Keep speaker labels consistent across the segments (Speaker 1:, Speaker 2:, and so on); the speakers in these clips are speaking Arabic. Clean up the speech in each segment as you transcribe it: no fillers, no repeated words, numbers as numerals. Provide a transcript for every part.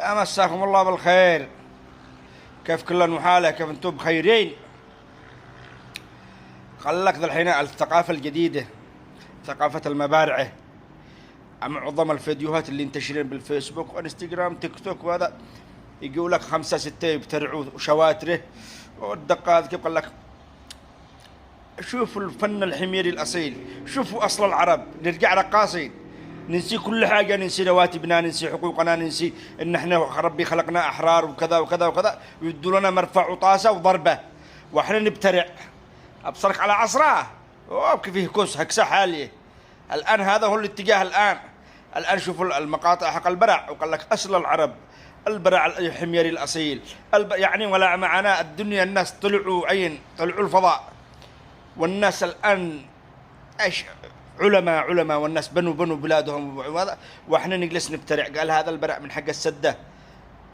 Speaker 1: مساكم الله بالخير. كيف كل المحالة؟ كيف انتم بخيرين؟ قال لك ذا الحين الثقافة الجديدة، ثقافة المبارعة. معظم الفيديوهات اللي انتشرين بالفيسبوك وانستغرام تيك توك وهذا يقول لك 5 6 يبترعوا شواتره والدقات. كيف قال لك شوفوا الفن الحميري الأصيل، شوفوا أصل العرب، نرجع رقاصين، ننسي كل حاجة، ننسي رواتبنا، ننسي حقوقنا، ننسي إن إحنا ربي خلقنا أحرار وكذا وكذا وكذا، ويدوا لنا مرفع وطاسة وضربة وإحنا نبترع. أبصرك على عصره كيف فيه كوس هكسة حالية. الآن هذا هو الاتجاه الآن شوفوا المقاطع حق البرع، وقال لك أصل العرب، البرع الحميري الأصيل، يعني ولا معنا الدنيا. الناس طلعوا طلعوا الفضاء، والناس الآن ايش علماء والناس بنوا بلادهم، واحنا نجلس نبترع. قال هذا البرع من حق السدة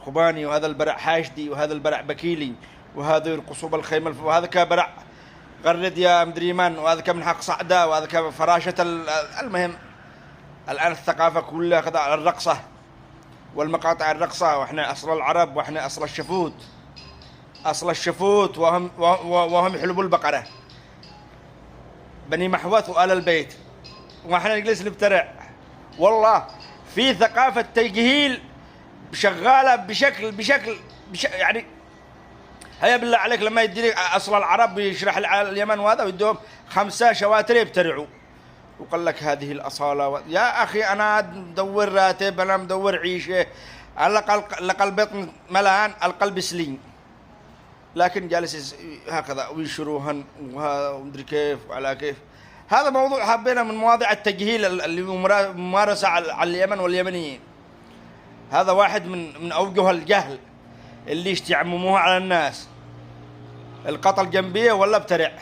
Speaker 1: خباني، وهذا البرع حاشدي، وهذا البرع بكيلي، وهذا يرقصوا بالخيمة، وهذا كبرع غرد يا مدري من، وهذا كمن حق صعدة، وهذا كفراشة. المهم الآن الثقافة كلها كذا الرقصة والمقاطع الرقصة، واحنا أصل العرب، واحنا أصل الشفوت، وهم يحلبوا البقرة بني محوث وآل البيت، واحنا نجلس نبترع. والله في ثقافة تجهيل شغالة بشكل يعني. هيا بالله عليك لما يدي أصل العرب يشرح اليمن وهذا ويدوهم 5 شواتر يبترعوا، وقال لك هذه الأصالة. يا أخي أنا مدور راتب، أنا مدور عيشة، القلب بطن ملان، القلب سليم، لكن جالس هكذا وينشروهن ومدري كيف وعلى كيف. هذا موضوع حبينا من مواضيع التجهيل اللي ممارسة على اليمن واليمنيين. هذا واحد من أوجه الجهل اللي يعمموها على الناس. القتل جنبيه ولا ابترع.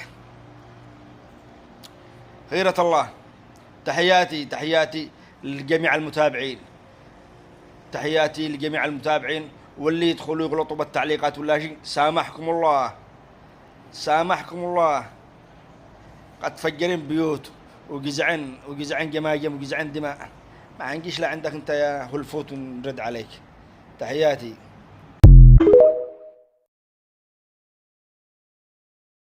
Speaker 1: خيرة الله. تحياتي لجميع المتابعين، تحياتي لجميع المتابعين، واللي يدخلوا يغلطوا بالتعليقات ولا شيء سامحكم الله. قد فجرين بيوت وجزعين جماجم وجزعين دماء، ما عنقيش لا عندك انت يا هلفوت ونرد عليك. تحياتي.